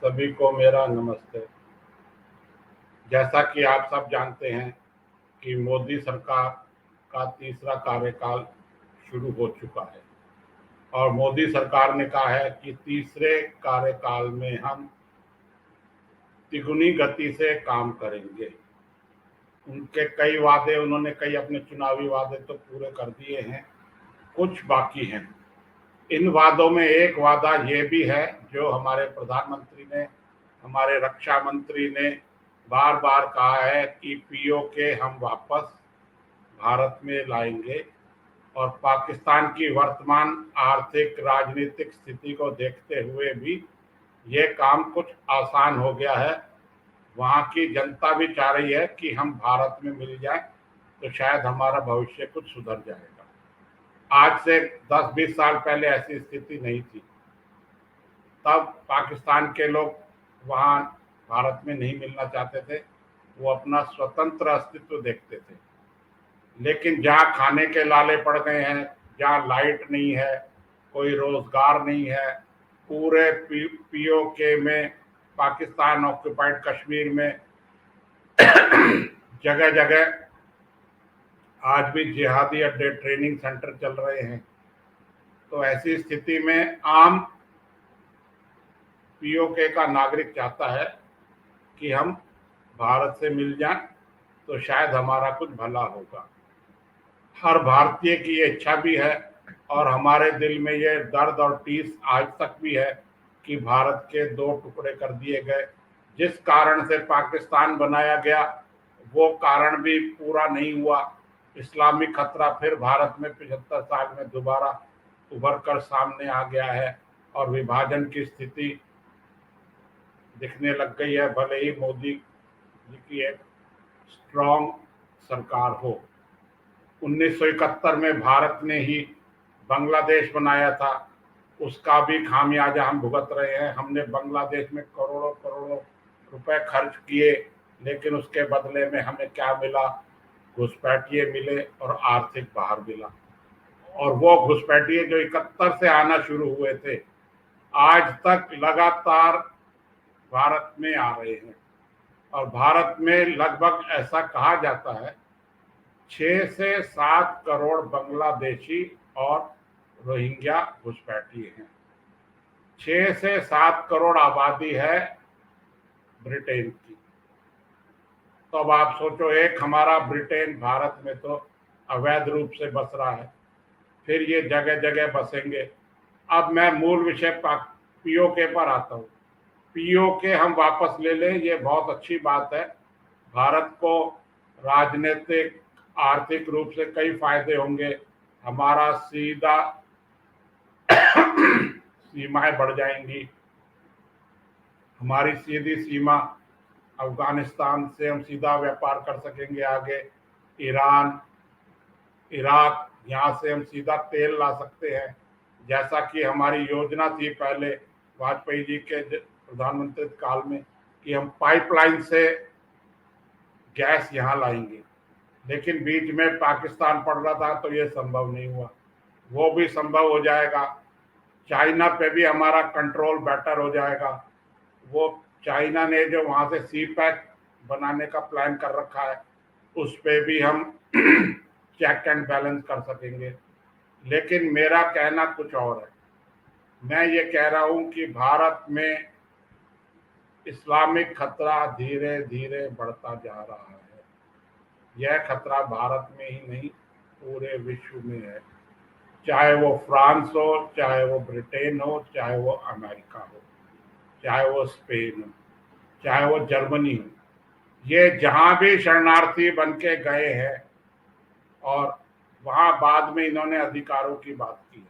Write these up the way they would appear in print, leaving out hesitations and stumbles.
सभी को मेरा नमस्ते। जैसा कि आप सब जानते हैं कि मोदी सरकार का तीसरा कार्यकाल शुरू हो चुका है और मोदी सरकार ने कहा है कि तीसरे कार्यकाल में हम तिगुनी गति से काम करेंगे। उनके कई वादे, उन्होंने कई अपने चुनावी वादे तो पूरे कर दिए हैं, कुछ बाकी हैं। इन वादों में एक वादा ये भी है जो हमारे प्रधानमंत्री ने, हमारे रक्षा मंत्री ने बार बार कहा है कि पीओके हम वापस भारत में लाएंगे और पाकिस्तान की वर्तमान आर्थिक राजनीतिक स्थिति को देखते हुए भी ये काम कुछ आसान हो गया है। वहाँ की जनता भी चाह रही है कि हम भारत में मिल जाए तो शायद हमारा भविष्य कुछ सुधर जाएगा। आज से 10-20 साल पहले ऐसी स्थिति नहीं थी। तब पाकिस्तान के लोग वहाँ भारत में नहीं मिलना चाहते थे, वो अपना स्वतंत्र अस्तित्व देखते थे। लेकिन जहाँ खाने के लाले पड़ गए हैं, जहाँ लाइट नहीं है, कोई रोजगार नहीं है, पूरे पीओके में, पाकिस्तान ऑक्युपाइड कश्मीर में जगह जगह आज भी जिहादी अड्डे, ट्रेनिंग सेंटर चल रहे हैं। तो ऐसी स्थिति में आम पीओके का नागरिक चाहता है कि हम भारत से मिल जाएं तो शायद हमारा कुछ भला होगा। हर भारतीय की ये इच्छा भी है और हमारे दिल में ये दर्द और टीस आज तक भी है कि भारत के दो टुकड़े कर दिए गए। जिस कारण से पाकिस्तान बनाया गया वो कारण भी पूरा नहीं हुआ। इस्लामिक खतरा फिर भारत में 75 साल में दोबारा उभर कर सामने आ गया है और विभाजन की स्थिति दिखने लग गई है, भले ही मोदी जी की एक स्ट्रॉन्ग सरकार हो। 1971 में भारत ने ही बांग्लादेश बनाया था, उसका भी खामियाजा हम भुगत रहे हैं। हमने बांग्लादेश में करोड़ों करोड़ों रुपए खर्च किए, लेकिन उसके बदले में हमें क्या मिला? घुसपैठिए मिले और आर्थिक बाहर मिला। और वो घुसपैठिए जो 71 से आना शुरू हुए थे, आज तक लगातार भारत में आ रहे हैं। और भारत में लगभग ऐसा कहा जाता है 6 से 7 करोड़ बांग्लादेशी और रोहिंग्या घुसपैठिए हैं। 6 से 7 करोड़ आबादी है ब्रिटेन की। तो अब आप सोचो, एक हमारा ब्रिटेन भारत में तो अवैध रूप से बस रहा है, फिर ये जगह जगह बसेंगे। अब मैं मूल विषय पीओके पर आता हूँ। पीओके हम वापस ले लें, ये बहुत अच्छी बात है। भारत को राजनीतिक, आर्थिक रूप से कई फायदे होंगे। हमारा सीधा सीमाएं बढ़ जाएंगी। हमारी सीधी सीमा अफगानिस्तान से हम सीधा व्यापार कर सकेंगे आगे। ईरान, इराक, यहाँ से हम सीधा तेल ला सकते हैं, जैसा कि हमारी योजना थी पहले वाजपेयी जी के प्रधानमंत्री काल में कि हम पाइपलाइन से गैस यहाँ लाएंगे। लेकिन बीच में पाकिस्तान पड़ रहा था तो ये संभव नहीं हुआ। वो भी संभव हो जाएगा। चाइना पे भी हमारा कंट्रोल बेटर हो जाएगा। वो चाइना ने जो वहाँ से सी पैक बनाने का प्लान कर रखा है, उस पे भी हम चेक एंड बैलेंस कर सकेंगे। लेकिन मेरा कहना कुछ और है। मैं ये कह रहा हूँ कि भारत में इस्लामिक खतरा धीरे धीरे बढ़ता जा रहा है। यह खतरा भारत में ही नहीं, पूरे विश्व में है। चाहे वो फ्रांस हो, चाहे वो ब्रिटेन हो, चाहे वो अमेरिका हो, चाहे वो स्पेन हो, चाहे वो जर्मनी हो, ये जहां भी शरणार्थी बन के गए हैं और वहां बाद में इन्होंने अधिकारों की बात की है।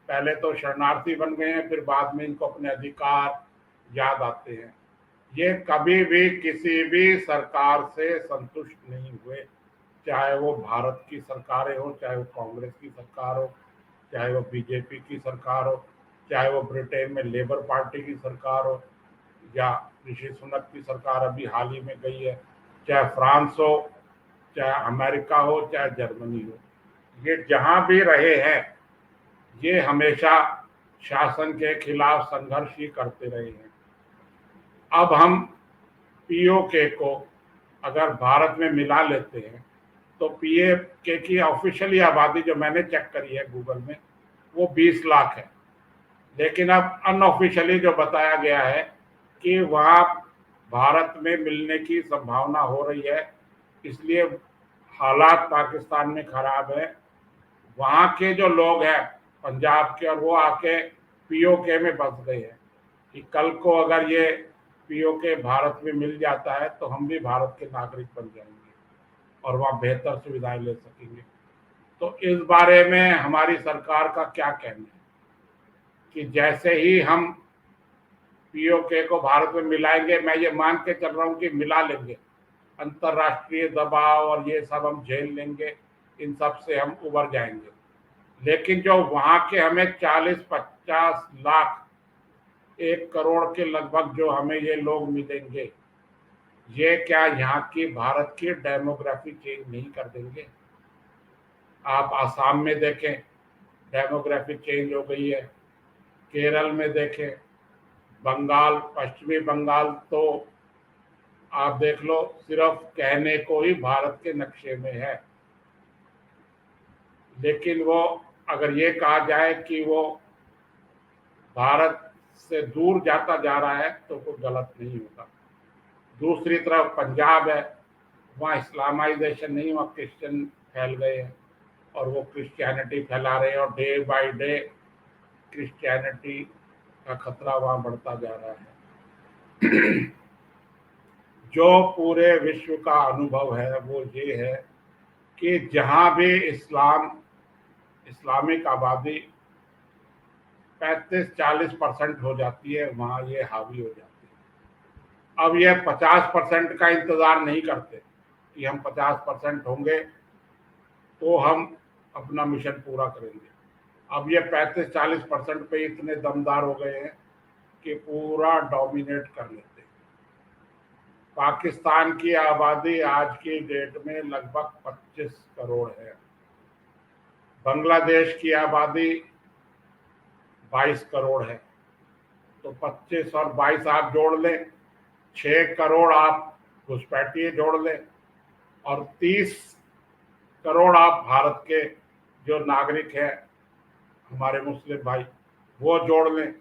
पहले तो शरणार्थी बन गए हैं, फिर बाद में इनको अपने अधिकार याद आते हैं। ये कभी भी किसी भी सरकार से संतुष्ट नहीं हुए, चाहे वो भारत की सरकारें हो, चाहे वो कांग्रेस की सरकार हो, चाहे वो बीजेपी की सरकार हो, चाहे वो ब्रिटेन में लेबर पार्टी की सरकार हो, या ऋषि सुनक की सरकार अभी हाल ही में गई है, चाहे फ्रांस हो, चाहे अमेरिका हो, चाहे जर्मनी हो, ये जहां भी रहे हैं ये हमेशा शासन के खिलाफ संघर्ष ही करते रहे हैं। अब हम पीओके को अगर भारत में मिला लेते हैं तो पीओके की ऑफिशियली आबादी जो मैंने चेक करी है गूगल में वो 20 लाख है, लेकिन अब अनऑफिशियली जो बताया गया है कि वहाँ भारत में मिलने की संभावना हो रही है, इसलिए हालात पाकिस्तान में खराब है। वहाँ के जो लोग हैं पंजाब के, और वो आके पीओके में बस गए हैं कि कल को अगर ये पीओके भारत में मिल जाता है तो हम भी भारत के नागरिक बन जाएंगे और वहाँ बेहतर सुविधाएं ले सकेंगे। तो इस बारे में हमारी सरकार का क्या कहना है कि जैसे ही हम पीओके को भारत में मिलाएंगे, मैं ये मान के चल रहा हूँ कि मिला लेंगे, अंतर्राष्ट्रीय दबाव और ये सब हम झेल लेंगे, इन सब से हम उबर जाएंगे। लेकिन जो वहाँ के हमें 40-50 लाख, 1 करोड़ के लगभग जो हमें ये लोग मिलेंगे, ये क्या यहाँ की भारत की डेमोग्राफी चेंज नहीं कर देंगे? आप आसाम में देखें, डेमोग्राफी चेंज हो गई है। केरल में देखें, बंगाल, पश्चिमी बंगाल तो आप देख लो, सिर्फ कहने को ही भारत के नक्शे में है, लेकिन वो अगर ये कहा जाए कि वो भारत से दूर जाता जा रहा है तो कोई गलत नहीं होगा। दूसरी तरफ पंजाब है, वहाँ इस्लामाइजेशन नहीं, वहाँ क्रिश्चियन फैल गए हैं और वो क्रिश्चियनिटी फैला रहे हैं और डे बाय डे क्रिश्चियनिटी का खतरा वहाँ बढ़ता जा रहा है। जो पूरे विश्व का अनुभव है वो ये है कि जहाँ भी इस्लामिक आबादी 35-40% हो जाती है, वहाँ ये हावी हो जाती है। अब ये 50% का इंतज़ार नहीं करते कि हम 50% होंगे तो हम अपना मिशन पूरा करेंगे। अब ये 35-40% पे इतने दमदार हो गए हैं कि पूरा डोमिनेट कर लेते हैं। पाकिस्तान की आबादी आज की डेट में लगभग 25 करोड़ है। बांग्लादेश की आबादी 22 करोड़ है। तो 25 और 22 आप जोड़ लें, 6 करोड़ आप घुसपैठिए जोड़ लें और 30 करोड़ आप भारत के जो नागरिक हैं हमारे मुस्लिम भाई वो जोड़ लें,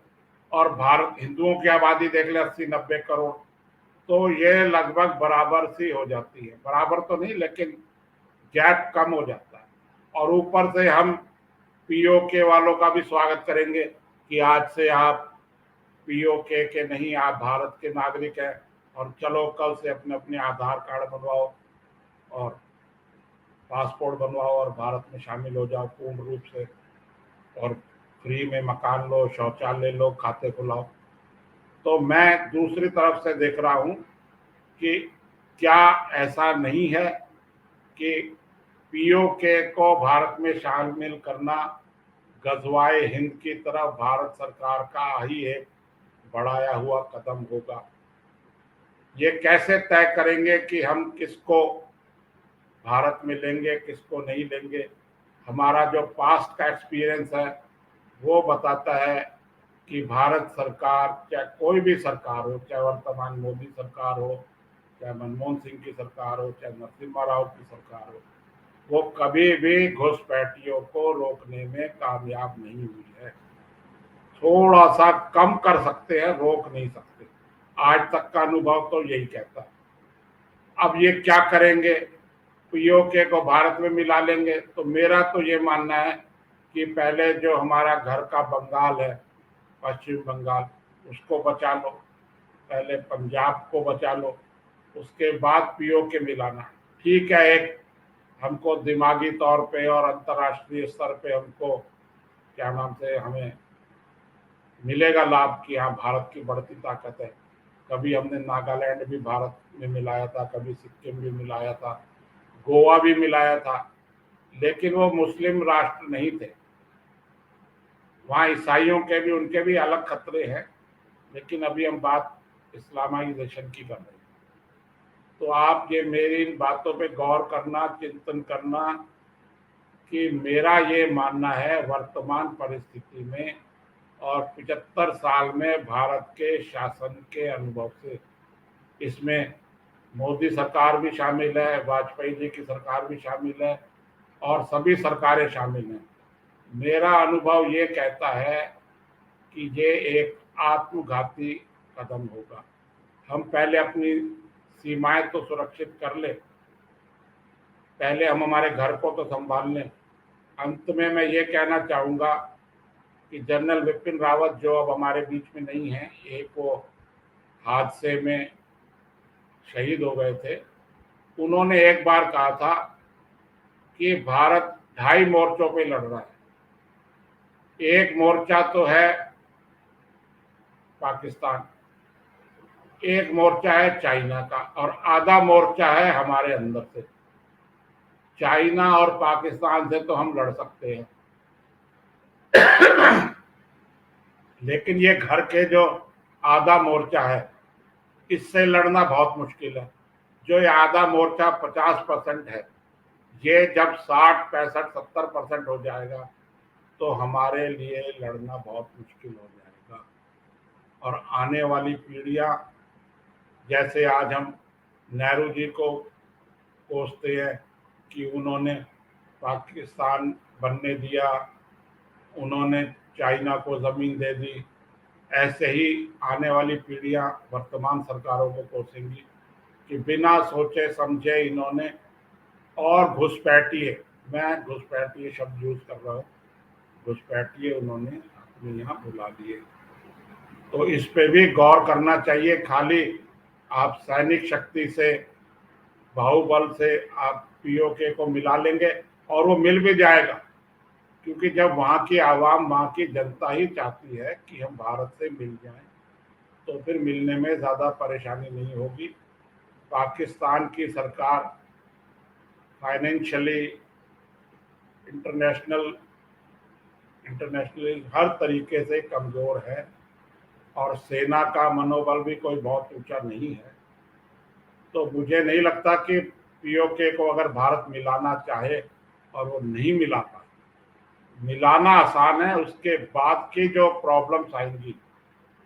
और भारत हिंदुओं की आबादी देख लें 80-90 करोड़, तो ये लगभग बराबर सी हो जाती है। बराबर तो नहीं, लेकिन गैप कम हो जाता है। और ऊपर से हम पीओके वालों का भी स्वागत करेंगे कि आज से आप पीओके के नहीं, आप भारत के नागरिक हैं और चलो कल से अपने अपने आधार कार्ड बनवाओ और पासपोर्ट बनवाओ और भारत में शामिल हो जाओ पूर्ण रूप से, और फ्री में मकान लो, शौचालय लो, खाते खुलाओ। तो मैं दूसरी तरफ से देख रहा हूँ कि क्या ऐसा नहीं है कि पीओके को भारत में शामिल करना गजवाए हिंद की तरफ भारत सरकार का ही एक बढ़ाया हुआ कदम होगा? ये कैसे तय करेंगे कि हम किसको भारत में लेंगे, किसको नहीं लेंगे? हमारा जो पास्ट का एक्सपीरियंस है वो बताता है कि भारत सरकार, चाहे कोई भी सरकार हो, चाहे वर्तमान मोदी सरकार हो, चाहे मनमोहन सिंह की सरकार हो, चाहे नरसिम्हा राव की सरकार हो, वो कभी भी घुसपैठियों को रोकने में कामयाब नहीं हुई है। थोड़ा सा कम कर सकते हैं, रोक नहीं सकते। आज तक का अनुभव तो यही कहता है। अब ये क्या करेंगे? पीओके को भारत में मिला लेंगे तो मेरा तो ये मानना है कि पहले जो हमारा घर का बंगाल है, पश्चिम बंगाल, उसको बचा लो, पहले पंजाब को बचा लो, उसके बाद पीओके मिलाना। ठीक है, एक हमको दिमागी तौर पे और अंतर्राष्ट्रीय स्तर पे हमको क्या नाम से हमें मिलेगा लाभ कि हाँ भारत की बढ़ती ताकत है। कभी हमने नागालैंड भी भारत में मिलाया था, कभी सिक्किम भी मिलाया था, गोवा भी मिलाया था, लेकिन वो मुस्लिम राष्ट्र नहीं थे। वहाँ ईसाइयों के भी, उनके भी अलग खतरे हैं, लेकिन अभी हम बात इस्लामाइजेशन की कर रहे हैं। तो आप ये मेरी इन बातों पे गौर करना, चिंतन करना कि मेरा ये मानना है वर्तमान परिस्थिति में और 75 साल में भारत के शासन के अनुभव से। इसमें मोदी सरकार भी शामिल है, वाजपेयी जी की सरकार भी शामिल है और सभी सरकारें शामिल हैं। मेरा अनुभव ये कहता है कि ये एक आत्मघाती कदम होगा। हम पहले अपनी सीमाएं तो सुरक्षित कर ले, पहले हम हमारे घर को तो संभाल लें। अंत में मैं ये कहना चाहूँगा कि जनरल विपिन रावत जो अब हमारे बीच में नहीं है, एक वो हादसे में शहीद हो गए थे, उन्होंने एक बार कहा था कि भारत 2.5 मोर्चों पे लड़ रहा है। एक मोर्चा तो है पाकिस्तान, एक मोर्चा है चाइना का और आधा मोर्चा है हमारे अंदर से। चाइना और पाकिस्तान से तो हम लड़ सकते हैं, लेकिन ये घर के जो आधा मोर्चा है, इससे लड़ना बहुत मुश्किल है। जो ये आधा मोर्चा 50% है, ये जब 60, 65, 70% हो जाएगा तो हमारे लिए लड़ना बहुत मुश्किल हो जाएगा। और आने वाली पीढ़ियां, जैसे आज हम नेहरू जी को कोसते हैं कि उन्होंने पाकिस्तान बनने दिया, उन्होंने चाइना को ज़मीन दे दी, ऐसे ही आने वाली पीढ़ियां वर्तमान सरकारों को कोसेंगी कि बिना सोचे समझे इन्होंने, और घुसपैठिए, मैं घुसपैठिए शब्द यूज कर रहा हूँ, घुसपैठिए उन्होंने अपने यहाँ बुला लिए। तो इस पे भी गौर करना चाहिए। खाली आप सैनिक शक्ति से, बाहुबल से आप पीओके को मिला लेंगे, और वो मिल भी जाएगा, क्योंकि जब वहाँ की आवाम, वहाँ की जनता ही चाहती है कि हम भारत से मिल जाएं, तो फिर मिलने में ज़्यादा परेशानी नहीं होगी। पाकिस्तान की सरकार फाइनेंशियली, इंटरनेशनली हर तरीके से कमज़ोर है और सेना का मनोबल भी कोई बहुत ऊंचा नहीं है। तो मुझे नहीं लगता कि पीओके को अगर भारत मिलाना चाहे और वो नहीं मिला पाए, मिलाना आसान है, उसके बाद की जो प्रॉब्लम्स आएंगी,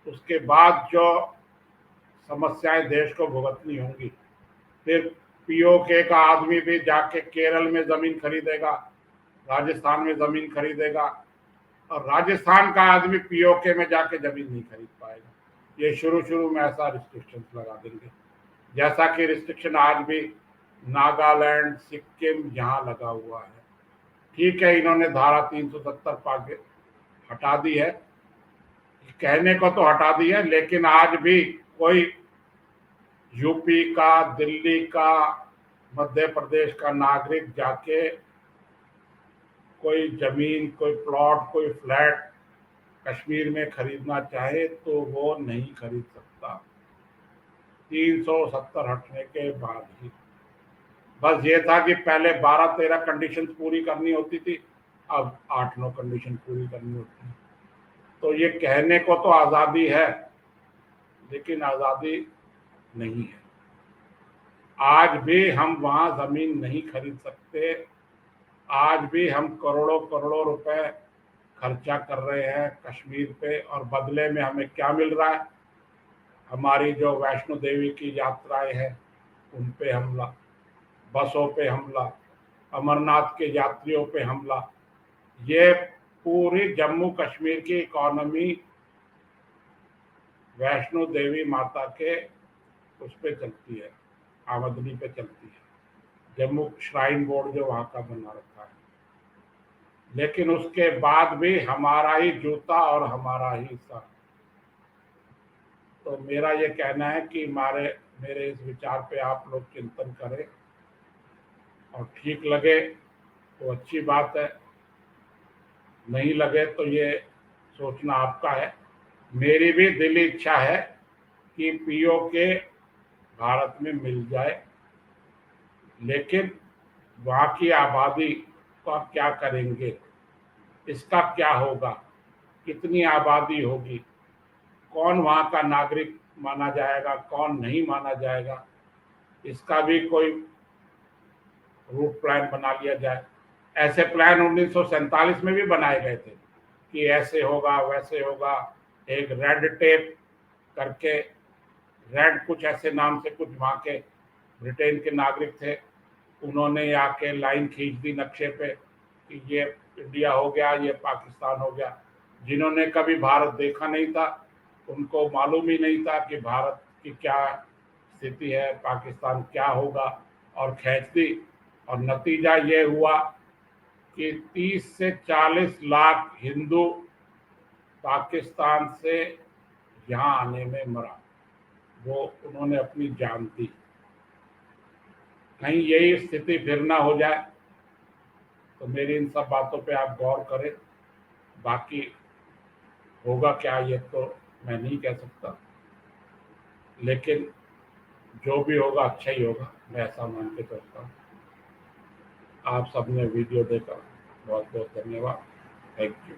उसके बाद जो समस्याएं देश को भुगतनी होंगी, फिर पीओके का आदमी भी जाके केरल में ज़मीन खरीदेगा, राजस्थान में ज़मीन खरीदेगा, और राजस्थान का आदमी पीओके में जाके ज़मीन नहीं खरीद पाएगा। ये शुरू शुरू में ऐसा रिस्ट्रिक्शन लगा देंगे, जैसा कि रिस्ट्रिक्शन आज भी नागालैंड, सिक्किम यहाँ लगा हुआ है। ठीक है, इन्होंने धारा 370 पाके हटा दी है, कहने को तो हटा दी है, लेकिन आज भी कोई यूपी का, दिल्ली का, मध्य प्रदेश का नागरिक जाके कोई जमीन, कोई प्लॉट, कोई फ्लैट कश्मीर में खरीदना चाहे तो वो नहीं खरीद सकता, 370 हटने के बाद ही। बस ये था कि पहले 12-13 कंडीशन पूरी करनी होती थी, अब 8-9 कंडीशन पूरी करनी होती है। तो ये कहने को तो आज़ादी है, लेकिन आज़ादी नहीं है। आज भी हम वहाँ ज़मीन नहीं खरीद सकते, आज भी हम करोड़ों करोड़ों रुपए खर्चा कर रहे हैं कश्मीर पे, और बदले में हमें क्या मिल रहा है? हमारी जो वैष्णो देवी की यात्राएं हैं उन पे हमला, बसों पे हमला, अमरनाथ के यात्रियों पे हमला। ये पूरी जम्मू कश्मीर की इकोनॉमी वैष्णो देवी माता के उस पे चलती है, आमदनी पे चलती है, जम्मू श्राइन बोर्ड जो वहाँ का बना रखा है। लेकिन उसके बाद भी हमारा ही जूता और हमारा ही हिस्सा। तो मेरा ये कहना है कि मेरे इस विचार पे आप लोग चिंतन करें, और ठीक लगे तो अच्छी बात है, नहीं लगे तो ये सोचना आपका है। मेरी भी दिली इच्छा है कि पीओके भारत में मिल जाए, लेकिन वहाँ की आबादी का क्या करेंगे, इसका क्या होगा, कितनी आबादी होगी, कौन वहाँ का नागरिक माना जाएगा, कौन नहीं माना जाएगा, इसका भी कोई रूट प्लान बना लिया जाए। ऐसे प्लान 1947 में भी बनाए गए थे कि ऐसे होगा वैसे होगा, एक रेड टेप करके, रेड कुछ ऐसे नाम से कुछ वहाँ के ब्रिटेन के नागरिक थे, उन्होंने आके लाइन खींच दी नक्शे पे कि ये इंडिया हो गया, ये पाकिस्तान हो गया। जिन्होंने कभी भारत देखा नहीं था, उनको मालूम ही नहीं था कि भारत की क्या स्थिति है, पाकिस्तान क्या होगा, और खींच दी। और नतीजा ये हुआ कि 30 से 40 लाख हिंदू पाकिस्तान से यहाँ आने में मरा, वो उन्होंने अपनी जान दी। कहीं यही स्थिति फिर ना हो जाए, तो मेरी इन सब बातों पे आप गौर करें। बाकी होगा क्या ये तो मैं नहीं कह सकता, लेकिन जो भी होगा अच्छा ही होगा, मैं ऐसा मान के चलता हूँ। आप सबने वीडियो देखा, बहुत बहुत धन्यवाद। Thank you.